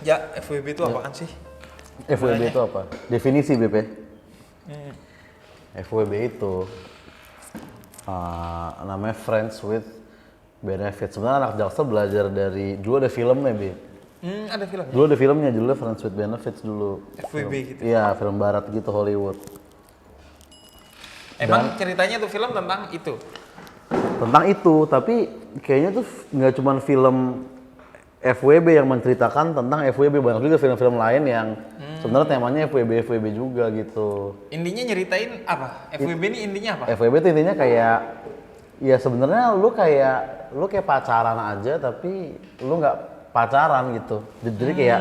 Ya, FWB itu apaan sih? FWB itu apa? Definisi BP. FWB itu namanya Friends with Benefits. Sebenarnya anak Jaksel belajar dari dulu ada filmnya, Bi. Ada filmnya? Dulu ada filmnya, judulnya Friends with Benefits dulu. FWB gitu? Iya, film barat gitu, Hollywood. Emang ceritanya tuh film tentang itu? Tentang itu, tapi kayaknya tuh nggak cuma film FWB yang menceritakan tentang FWB, banyak juga film-film lain yang sebenarnya temanya FWB juga gitu. Intinya nyeritain apa? FWB ini intinya apa? FWB itu intinya kayak ya sebenarnya lu kayak pacaran aja tapi lu nggak pacaran gitu. Jadi kayak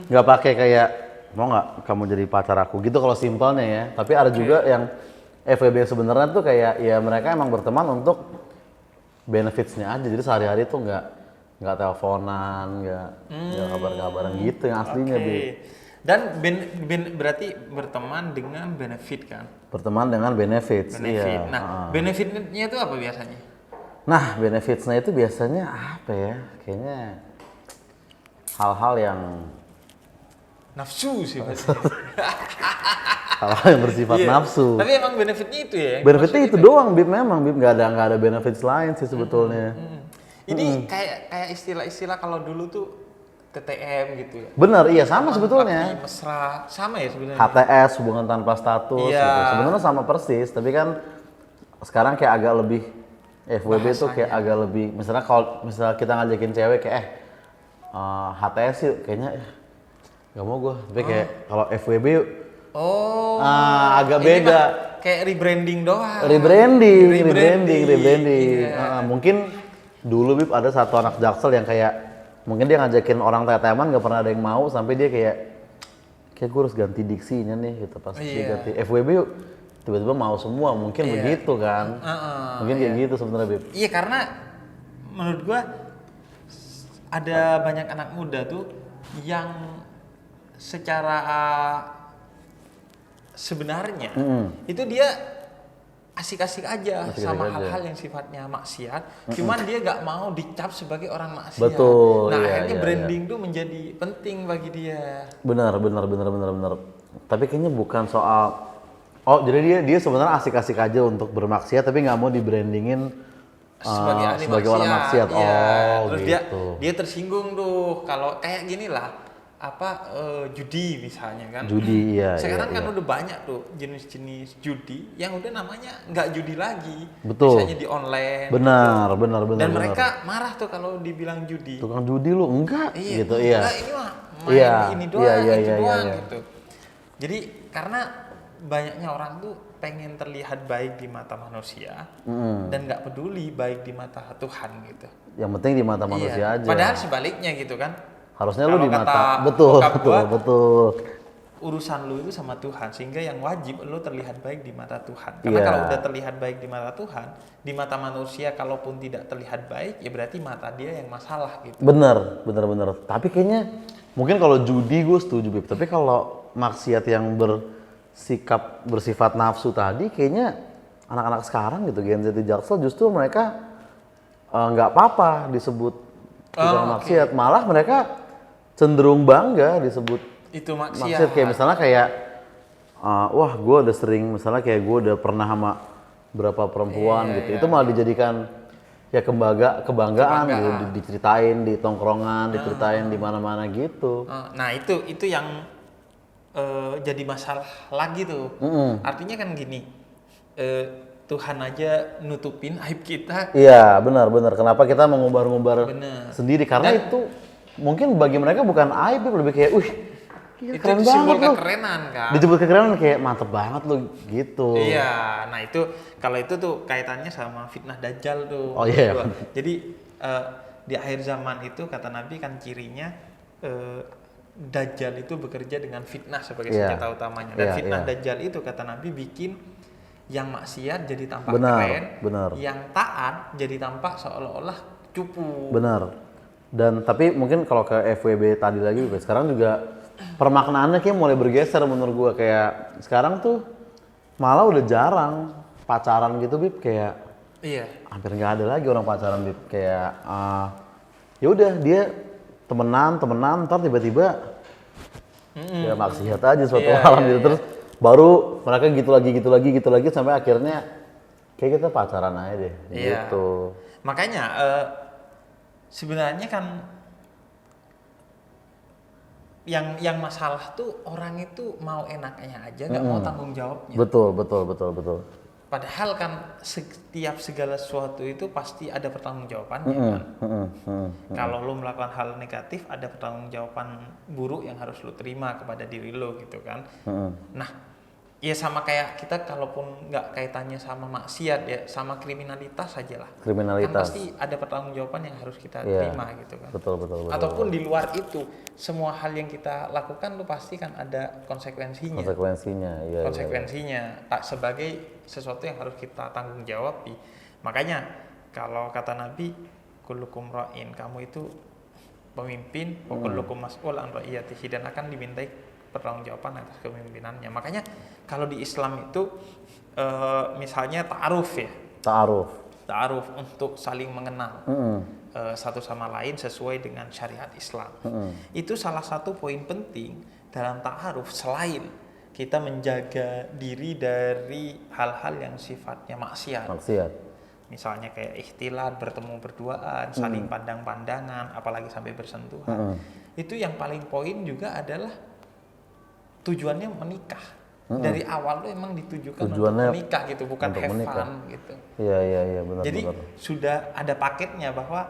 nggak pakai kayak mau nggak kamu jadi pacar aku gitu kalau simpelnya ya. Tapi ada juga yang FWB sebenarnya tuh kayak ya mereka emang berteman untuk benefitsnya aja. Jadi sehari-hari tuh nggak teleponan, nggak kabar-kabaran gitu yang aslinya. Oke. Dan berarti berteman dengan benefit kan? Berteman dengan benefits. Benefit. Iya. Nah, benefitnya itu apa biasanya? Nah, benefitsnya itu biasanya apa ya? Kayaknya hal-hal yang Nafsu sih biasanya. hal-hal yang bersifat Iya. nafsu. Tapi emang benefitnya itu ya? Benefitnya itu doang, Bib, memang Bib nggak ada benefits lain sih sebetulnya. Ini kayak istilah-istilah kalau dulu tuh TTM gitu ya. Bener, iya sama Teman, sebetulnya. tapi mesra, sama ya sebenarnya. HTS, hubungan tanpa status, Iya. gitu. Sebenarnya sama persis, tapi kan sekarang kayak agak lebih FWB tuh kayak agak lebih, misalnya kalau kita ngajakin cewek kayak HTS yuk, kayaknya nggak mau gue. Tapi kayak kalau FWB yuk, Oh, agak ini beda. mah kayak rebranding doang. Rebranding. Iya. Mungkin dulu Bib ada satu anak Jaksel yang kayak mungkin dia ngajakin orang teteman nggak pernah ada yang mau sampai dia kayak gue harus ganti diksinya nih gitu pas dia ganti FWB yuk tiba-tiba mau semua mungkin begitu kan. Mungkin kayak gitu sebenarnya Bib. Iya, karena menurut gua ada banyak anak muda tuh yang secara sebenarnya itu dia asik-asik aja sama hal-hal yang sifatnya maksiat, cuman dia gak mau dicap sebagai orang maksiat. Betul. Nah, Iya, akhirnya iya, branding tuh menjadi penting bagi dia. Benar. Tapi kayaknya bukan soal jadi dia sebenarnya asik-asik aja untuk bermaksiat tapi nggak mau dibrandingin sebagai orang maksiat. Iya. Terus Gitu. dia tersinggung tuh kalau kayak gini lah judi misalnya kan. Judi, iya. Sekarang iya, kan udah banyak tuh jenis-jenis judi yang udah namanya nggak judi lagi. Betul. Misalnya di online. Benar. Dan mereka marah tuh kalau dibilang judi. Tukang judi lu enggak Iya, gitu iya. enggak, ini mah main ini doang, itu doang iya. gitu. Jadi karena banyaknya orang tuh pengen terlihat baik di mata manusia dan nggak peduli baik di mata Tuhan gitu. Yang penting di mata manusia aja. Padahal sebaliknya gitu kan. Harusnya lu Kalau di mata kata betul. Urusan lu itu sama Tuhan, sehingga yang wajib lu terlihat baik di mata Tuhan. Karena kalau udah terlihat baik di mata Tuhan, di mata manusia kalaupun tidak terlihat baik, ya berarti mata dia yang masalah gitu. Bener. Tapi kayaknya mungkin kalau judi gue setuju Bib. Tapi kalau maksiat yang bersifat nafsu tadi, kayaknya anak-anak sekarang gitu Gen Z di Jaksel justru mereka nggak apa-apa disebut maksiat, malah mereka cenderung bangga disebut Itu maksiat. Kayak misalnya kayak wah gue udah sering misalnya kayak gue udah pernah sama berapa perempuan gitu. Itu malah dijadikan ya kebanggaan gitu, diceritain di tongkrongan, diceritain di mana-mana gitu. Nah, itu yang jadi masalah lagi tuh. Artinya kan gini. Tuhan aja nutupin aib kita. Iya, benar. Kenapa kita mengumbar-ngumbar sendiri? Karena itu mungkin bagi mereka bukan aib, lebih kayak, itu keren simbol banget kekerenan kan. Disebut kekerenan kayak mantep banget lo gitu. Iya, nah itu kalau itu tuh kaitannya sama fitnah dajjal tuh. Oh iya. Jadi di akhir zaman itu kata Nabi kan cirinya dajjal itu bekerja dengan fitnah sebagai senjata utamanya. Dan fitnah dajjal itu kata Nabi bikin yang maksiat jadi tampak keren, yang taat jadi tampak seolah-olah cupu. Benar. Dan tapi mungkin kalau ke FWB tadi lagi, sekarang juga permaknaannya kayak mulai bergeser menurut gua. Kayak sekarang tuh malah udah jarang pacaran gitu Bib, kayak hampir nggak ada lagi orang pacaran Bib. Kayak ya udah dia temenan, ntar tiba-tiba ya maksiat aja suatu malam gitu. Terus baru mereka gitu lagi sampai akhirnya kayak kita pacaran aja deh gitu. Makanya sebenarnya kan yang masalah tuh orang itu mau enaknya aja, nggak mau tanggung jawabnya. Betul. Padahal kan setiap segala sesuatu itu pasti ada pertanggungjawabannya kan. Kalau lo melakukan hal negatif, ada pertanggungjawaban buruk yang harus lo terima kepada diri lo gitu kan. Nah, ya sama kayak kita kalaupun nggak kaitannya sama maksiat ya, sama kriminalitas saja lah. Kan pasti ada pertanggungjawaban yang harus kita terima gitu kan. Betul. Ataupun di luar itu, semua hal yang kita lakukan tuh pasti kan ada konsekuensinya. Tak sebagai sesuatu yang harus kita tanggung jawab. Makanya kalau kata Nabi, kullukum ra'in, kamu itu pemimpin, kullukum mas'ul an ra'iyatihi, dan akan dimintai pertanggungjawaban atas kepemimpinannya. Makanya kalau di Islam itu misalnya ta'aruf untuk saling mengenal satu sama lain sesuai dengan syariat Islam. Itu salah satu poin penting dalam ta'aruf, selain kita menjaga diri dari hal-hal yang sifatnya maksiat. Misalnya kayak ikhtilat, bertemu berduaan, saling pandang-pandangan, apalagi sampai bersentuhan. Itu yang paling poin juga adalah tujuannya menikah. Dari awal itu emang ditujukan tujuannya untuk menikah gitu, bukan have fun gitu. Iya, benar. Jadi sudah ada paketnya bahwa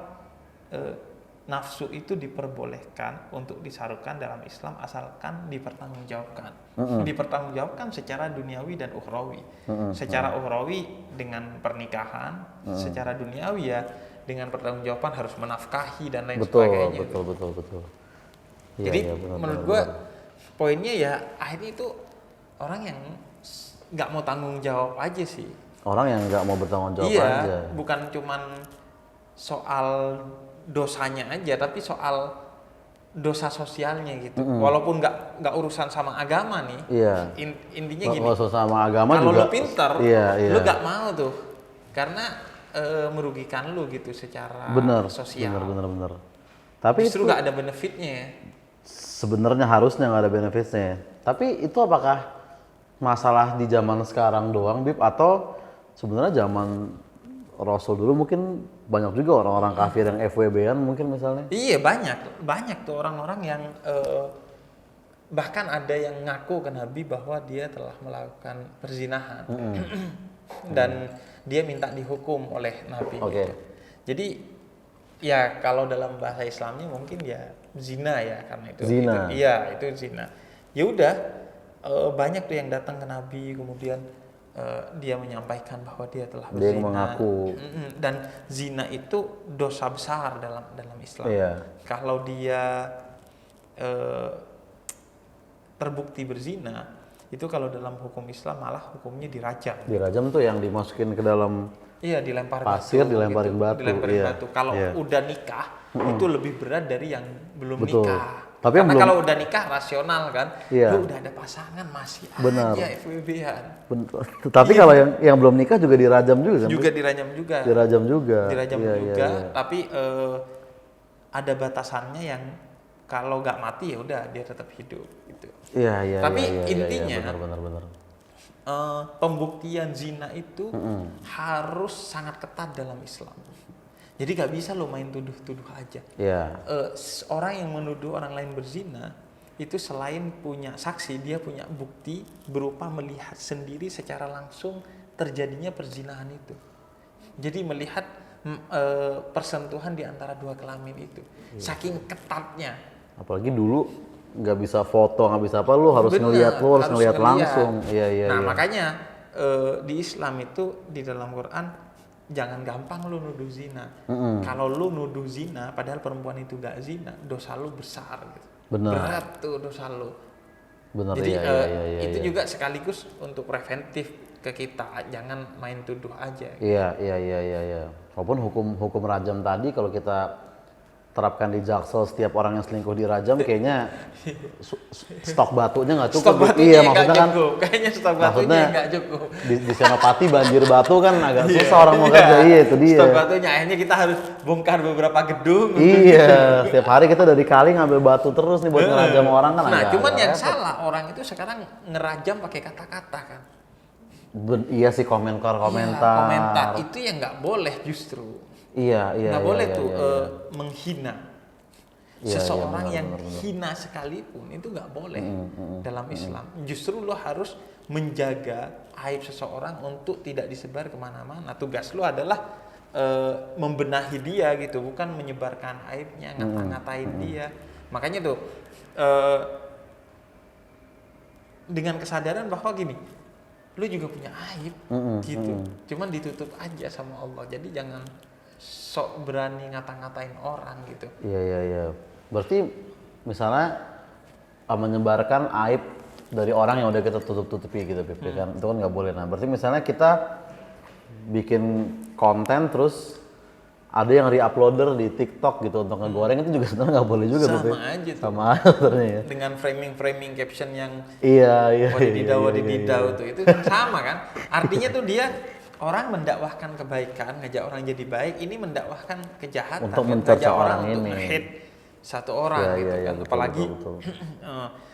nafsu itu diperbolehkan untuk disalurkan dalam Islam asalkan dipertanggungjawabkan. Dipertanggungjawabkan secara duniawi dan ukhrawi. Secara ukhrawi dengan pernikahan, secara duniawi ya dengan pertanggungjawaban harus menafkahi dan lain sebagainya. Betul. Jadi menurut gue poinnya ya akhirnya itu orang yang nggak mau tanggung jawab aja sih. Orang yang nggak mau bertanggung jawab aja. Bukan cuman soal dosanya aja, tapi soal dosa sosialnya gitu. Walaupun nggak urusan sama agama nih. Intinya gini. Nggak sama agama kalau juga. Kalau lu pinter, lu nggak mau tuh, karena merugikan lu gitu secara sosial. Bener. Tapi justru nggak ada benefitnya. Sebenarnya harusnya nggak ada benefitnya. Tapi itu apakah masalah di zaman sekarang doang, Bib? Atau sebenarnya zaman Rasul dulu mungkin banyak juga orang-orang kafir yang FWB-an mungkin misalnya? Iya, banyak tuh orang-orang yang bahkan ada yang ngaku ke Nabi bahwa dia telah melakukan perzinahan. Dan dia minta dihukum oleh Nabi. Gitu. Jadi ya kalau dalam bahasa Islamnya mungkin ya zina ya, karena itu itu zina. Ya udah banyak tuh yang datang ke Nabi, kemudian dia menyampaikan bahwa dia telah berzina. Dia mengaku. Dan zina itu dosa besar dalam Islam. Kalau dia terbukti berzina, itu kalau dalam hukum Islam malah hukumnya dirajam. Dirajam tuh yang dimasukin ke dalam dilempar pasir, dilemparin batu. Kalau udah nikah, itu lebih berat dari yang belum nikah. Tapi karena kalau udah nikah rasional kan, lu udah ada pasangan masih aja FWB-an. Tapi kalau yang belum nikah juga dirajam juga kan? Dirajam juga. Tapi ada batasannya yang kalau nggak mati ya udah dia tetap hidup gitu. Tapi intinya benar. Pembuktian zina itu harus sangat ketat dalam Islam. Jadi gak bisa lo main tuduh-tuduh aja. Orang yang menuduh orang lain berzina itu selain punya saksi, dia punya bukti berupa melihat sendiri secara langsung terjadinya perzinahan itu. Jadi melihat persentuhan di antara dua kelamin itu, saking ketatnya. Apalagi dulu nggak bisa foto, nggak bisa apa, lu harus ngelihat langsung. Makanya di Islam itu di dalam Quran jangan gampang lu nuduh zina. Kalau lu nuduh zina padahal perempuan itu gak zina, dosa lu besar gitu. Berat tuh dosa lu. Jadi itu juga sekaligus untuk preventif ke kita, jangan main tuduh aja. Iya. Walaupun hukum rajam tadi kalau kita terapkan di Jaksel, setiap orang yang selingkuh dirajam, kayaknya stok batunya nggak cukup. Stok batunya Iya, nggak maksudnya kan, cukup. Kayaknya stok batunya nggak cukup. Di Senopati banjir batu kan agak susah orang mau kerja, iya itu dia. Stok batunya akhirnya kita harus bongkar beberapa gedung. Iya, setiap hari kita dari kali ngambil batu terus nih buat ngerajam orang kan. Nah, cuman yang repot. salah orang itu sekarang ngerajam pakai kata-kata kan. Iya sih, komentar. Komentar itu yang nggak boleh justru. Iya. Nggak boleh iya, tuh iya. Menghina. Iya, Seseorang benar, yang benar. hina sekalipun itu nggak boleh dalam Islam. Justru lo harus menjaga aib seseorang untuk tidak disebar kemana-mana. Tugas lo adalah membenahi dia gitu, bukan menyebarkan aibnya, ngata-ngatain dia. Makanya tuh dengan kesadaran bahwa gini, lu juga punya aib gitu. Cuman ditutup aja sama Allah. Jadi jangan sok berani ngata-ngatain orang gitu. Iya. Berarti misalnya menyebarkan aib dari orang yang udah kita tutup-tutupi gitu, Pip, kan itu kan nggak boleh. Nah, berarti misalnya kita bikin konten terus ada yang re-uploader di TikTok gitu untuk ngegoreng, itu juga sebenarnya nggak boleh juga, Pip. Sama aja tuh. Sama aja sebenarnya ya. Dengan framing caption yang Iya. wadididau tuh itu kan sama kan. Artinya tuh dia orang mendakwahkan kebaikan, ngajak orang jadi baik, ini mendakwahkan kejahatan, Untuk kan? mencerca Ngajak orang untuk ini. nge-hate satu orang gitu Iya, kan. betul, Apalagi betul.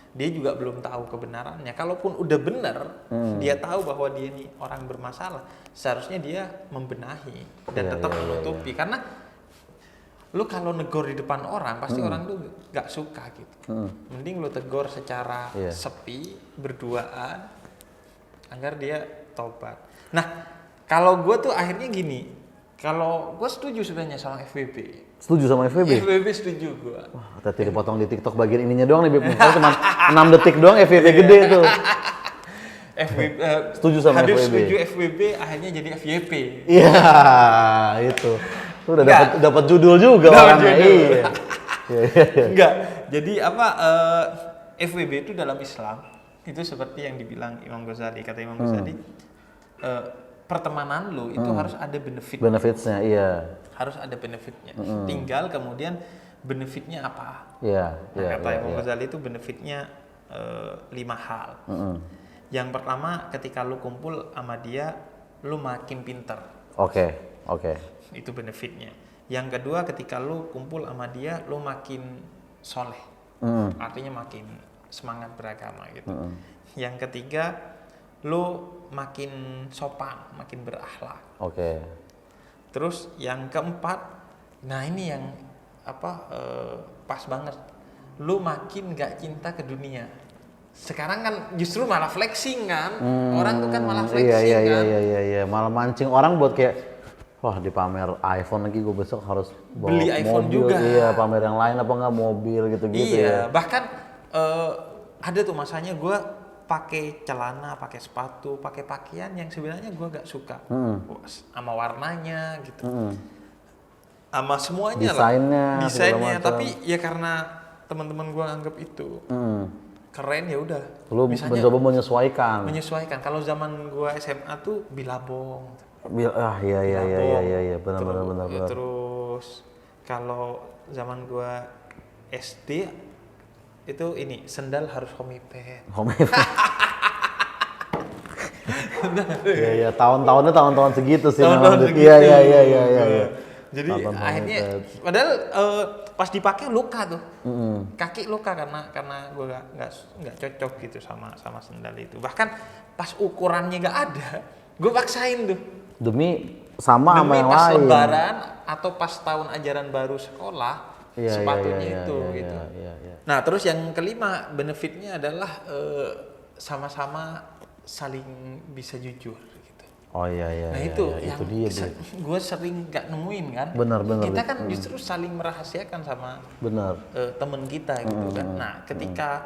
dia juga belum tahu kebenarannya. Kalaupun udah benar, dia tahu bahwa dia ini orang bermasalah, seharusnya dia membenahi dan tetap menutupi. Karena lu kalau negor di depan orang, pasti orang tuh gak suka gitu. Mending lu tegur secara sepi, berduaan, agar dia tobat. Nah, kalau gue tuh akhirnya gini, kalau gue setuju sebenarnya sama FWB. Setuju sama FWB? FWB setuju gue. Wah, hati-hati dipotong di TikTok bagian ininya doang nih, Bib. Misalnya cuma 6 detik doang FWB gede tuh. FWB, Setuju sama Habib FWB. setuju FWB, akhirnya jadi FYP. Iya, itu. Lu udah dapat judul juga orangnya. Iya. Enggak. Jadi apa FWB itu dalam Islam itu seperti yang dibilang Imam Ghazali. Kata Imam Ghazali, pertemanan lu itu harus ada Benefitsnya, iya. harus ada benefitnya. Tinggal kemudian benefitnya apa? Iya. Kata Imam Ghazali itu benefitnya 5 hal. Yang pertama, ketika lu kumpul sama dia, lu makin pinter. Oke. Itu benefitnya. Yang kedua, ketika lu kumpul sama dia, lu makin soleh. Artinya makin semangat beragama gitu. Yang ketiga, lu makin sopan, makin berakhlak. Oke. Terus yang keempat, nah ini yang pas banget, lu makin gak cinta ke dunia. Sekarang kan justru malah flexing kan, orang tuh kan malah flexing kan. Iya, malah mancing orang buat kayak, wah di pamer iPhone lagi gue besok harus bawa Beli iPhone mobil. juga. Iya, pamer yang lain apa nggak mobil gitu-gitu Iya, ya. bahkan ada tuh masanya gue pakai celana, pakai sepatu, pakai pakaian yang sebenarnya gue gak suka, sama warnanya gitu, sama semuanya desainnya. Tapi ya karena teman-teman gue anggap itu keren, ya udah. Lu mencoba menyesuaikan. Kalau zaman gue SMA tuh bilabong. Iya, benar. Terus kalau zaman gue SD itu ini sendal harus homiped. Iya, tahun-tahun segitu sih. Tahun-tahun segitu. Iya. Jadi akhirnya padahal pas dipakai luka tuh. Kaki luka karena gue nggak cocok gitu sama sendal itu. Bahkan pas ukurannya nggak ada, gue paksain tuh. Demi sama yang lain. Pas lebaran atau pas tahun ajaran baru sekolah, sepatunya itu gitu. Iya. Nah, terus yang kelima benefitnya adalah sama-sama saling bisa jujur gitu. Oh iya. Nah itu iya, yang gue sering nggak nemuin kan. Benar. Kita kan justru saling merahasiakan sama temen kita gitu kan. Nah, ketika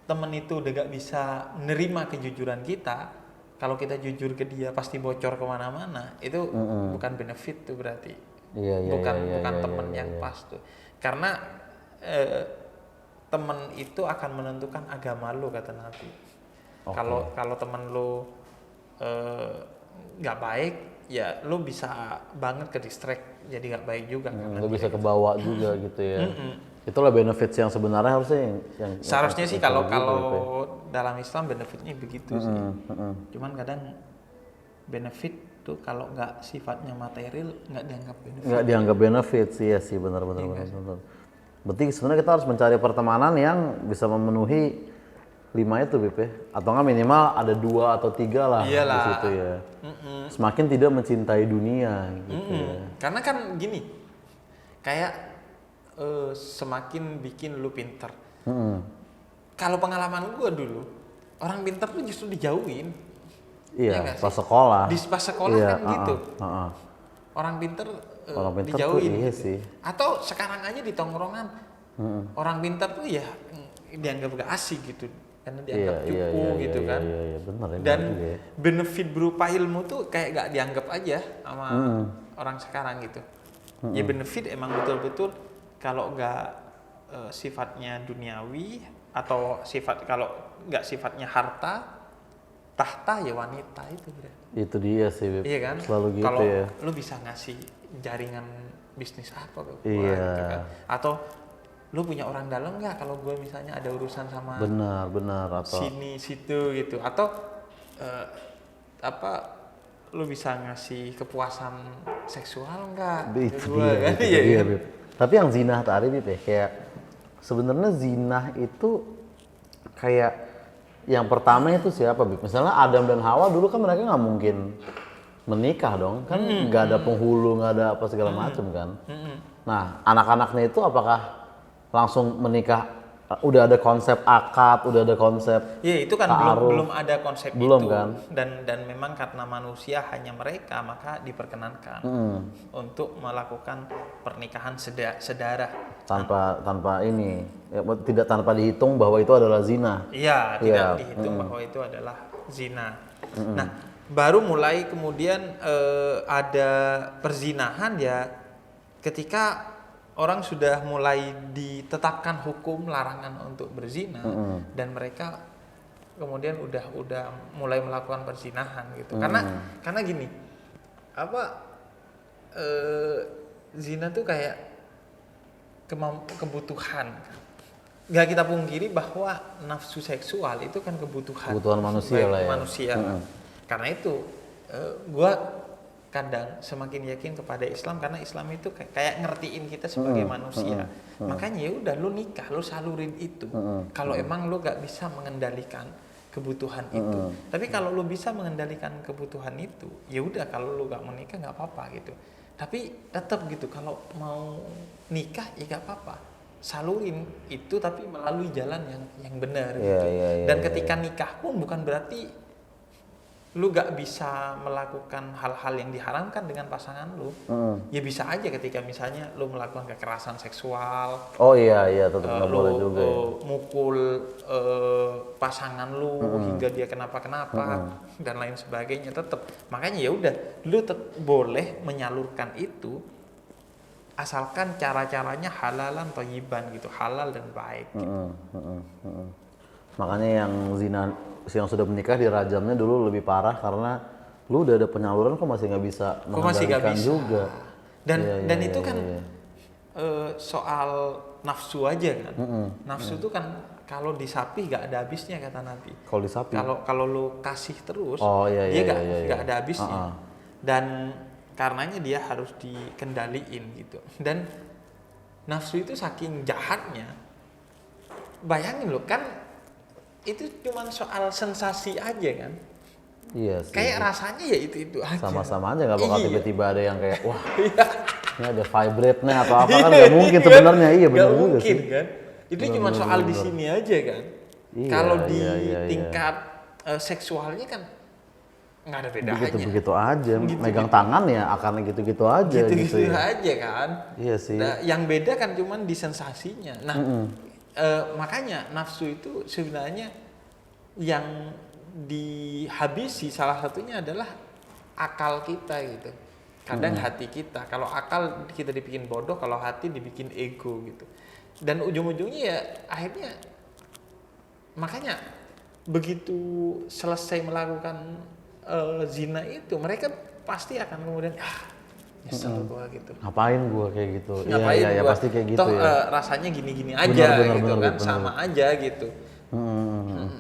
temen itu udah gak bisa nerima kejujuran kita, kalau kita jujur ke dia pasti bocor kemana-mana, itu bukan benefit tuh berarti. Bukan temen yang pas tuh. Karena temen itu akan menentukan agama lu, kata Nabi. Kalau temen lu nggak baik, ya lo bisa banget ke distract, jadi nggak baik juga. Lo bisa kebawa juga gitu ya. Itulah benefits yang sebenarnya harusnya yang seharusnya sih kalau gitu, dalam Islam benefitnya begitu sih. Cuman kadang benefit tuh kalau nggak sifatnya material nggak dianggap benefit. Nggak dianggap benefit sih ya sih, benar. Berarti sebenarnya kita harus mencari pertemanan yang bisa memenuhi 5 itu Bip ya, atau nggak minimal ada 2 atau 3 lah di situ ya. Semakin tidak mencintai dunia gitu ya. Karena kan gini, kayak semakin bikin lu pinter. Kalau pengalaman gue dulu, orang pinter tuh justru dijauhin. Iya, ya pas sekolah. Pas sekolah iya, kan gitu. Orang pinter, dijauhin. Iya gitu. sih. Atau sekarang aja di tongkrongan, orang pinter tuh ya dianggap gak asik gitu. Karena dianggap cupu gitu kan. Iya, benar. Dan benefit berupa ilmu tuh kayak gak dianggap aja sama orang sekarang gitu. Ya benefit emang betul-betul kalau gak sifatnya duniawi atau kalau gak sifatnya harta, tahta ya wanita itu bro. Itu dia sih Beb. Iya kan? Selalu gitu kalau ya. Kalau lu bisa ngasih jaringan bisnis apa ke gua Iya. gitu kan. Atau lu punya orang dalam nggak kalau gue misalnya ada urusan sama benar atau sini situ gitu, atau lu bisa ngasih kepuasan seksual nggak itu gua, dia, kan? itu dia Beb. Tapi yang zina tadi Beb ya, kayak sebenarnya zina itu kayak yang pertama itu siapa Beb? Misalnya Adam dan Hawa dulu kan mereka nggak mungkin menikah dong, kan nggak ada penghulu, nggak ada apa segala macam kan. Nah anak-anaknya itu apakah langsung menikah, udah ada konsep akad, udah ada konsep itu kan belum ada konsep belum, itu kan? dan memang karena manusia hanya mereka, maka diperkenankan untuk melakukan pernikahan sedara tanpa ini ya, tidak tanpa dihitung bahwa itu adalah zina. Tidak dihitung bahwa itu adalah zina. Nah baru mulai kemudian ada perzinahan ya ketika orang sudah mulai ditetapkan hukum larangan untuk berzina dan mereka kemudian udah mulai melakukan perzinahan gitu. Karena gini, zina tuh kayak kebutuhan. Gak kita pungkiri bahwa nafsu seksual itu kan kebutuhan manusia lah ya. Manusia. Karena itu gua kadang semakin yakin kepada Islam karena Islam itu kayak ngertiin kita sebagai manusia. Makanya ya udah lu nikah, lu salurin itu. Kalau emang lu gak bisa mengendalikan kebutuhan itu. Tapi kalau lu bisa mengendalikan kebutuhan itu, ya udah kalau lu gak mau nikah gak apa-apa gitu. Tapi tetap gitu kalau mau nikah ya gak apa-apa. Salurin itu tapi melalui jalan yang benar gitu. Dan ketika nikah pun bukan berarti lu gak bisa melakukan hal-hal yang diharamkan dengan pasangan lu. Ya bisa aja ketika misalnya lu melakukan kekerasan seksual. Oh iya tetap nggak boleh juga. Mukul pasangan lu hingga dia kenapa-kenapa dan lain sebagainya tetap. Makanya ya udah, lu boleh menyalurkan itu asalkan cara-caranya halalan thayyiban gitu, halal dan baik gitu. Makanya yang zina yang sudah menikah dirajamnya dulu lebih parah karena lu udah ada penyaluran kok masih nggak bisa mengendalikan juga. Dan itu kan soal nafsu aja kan. Nafsu itu kan kalau di sapi nggak ada habisnya kata Nabi. Kalau di sapi. Kalau lu kasih terus, dia nggak ada habisnya. Dan karenanya dia harus dikendaliin gitu. Dan nafsu itu saking jahatnya. Bayangin lo kan. Itu cuma soal sensasi aja kan. Iya sih. Kayak rasanya ya itu aja. Sama-sama aja, nggak bakal tiba-tiba ada yang kayak wah ini ada vibrate-nya atau apa kan nggak mungkin sebenarnya. Iya benar juga sih. Kan. Itu cuma soal di sini aja kan. Kalau di tingkat seksualnya kan nggak ada bedanya. Begitu aja. Megang tangan ya akan gitu-gitu aja. Gitu aja kan. Iya sih. Nah, yang beda kan cuma di sensasinya. Nah. Makanya nafsu itu sebenarnya yang dihabisi salah satunya adalah akal kita gitu. Kadang hati kita. Kalau akal kita dibikin bodoh, kalau hati dibikin ego gitu. Dan ujung-ujungnya ya akhirnya makanya begitu selesai melakukan zina itu mereka pasti akan kemudian nyesel gua gitu. Ngapain gua kayak gitu? Ngapain Iya, gua? pasti kayak gitu Toh, ya. rasanya gini-gini aja Benar, gitu benar, kan, benar. sama aja gitu.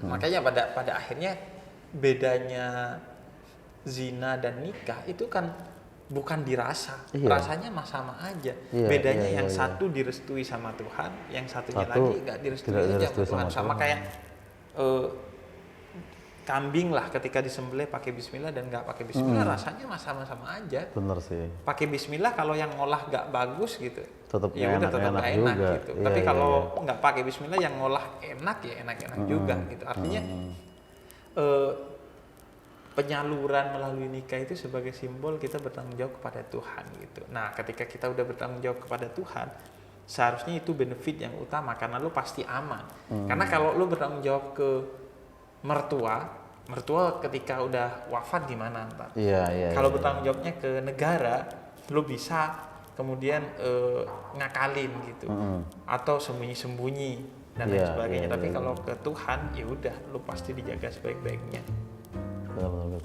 Makanya pada akhirnya bedanya zina dan nikah itu kan bukan dirasa, rasanya mah sama aja. Bedanya yang satu direstui sama Tuhan, yang satunya lagi nggak direstui aja sama Tuhan. Sama kayak kambing lah, ketika disembelih pakai bismillah dan nggak pakai bismillah, rasanya mah sama-sama aja. Bener sih. Pakai bismillah kalau yang ngolah nggak bagus gitu, Tetap ya udah tetap enak nggak enak juga. gitu. Iya, Tapi iya, kalau nggak pakai bismillah yang ngolah enak ya enak-enak juga gitu. Artinya penyaluran melalui nikah itu sebagai simbol kita bertanggung jawab kepada Tuhan gitu. Nah, ketika kita udah bertanggung jawab kepada Tuhan, seharusnya itu benefit yang utama karena lu pasti aman. Karena kalau lu bertanggung jawab ke mertua ketika udah wafat gimana ntar? Iya. Kalau bertanggung jawabnya ke negara, lu bisa kemudian ngakalin gitu, atau sembunyi-sembunyi dan lain sebagainya. Tapi kalau ke Tuhan, ya udah, lu pasti dijaga sebaik-baiknya. Betul.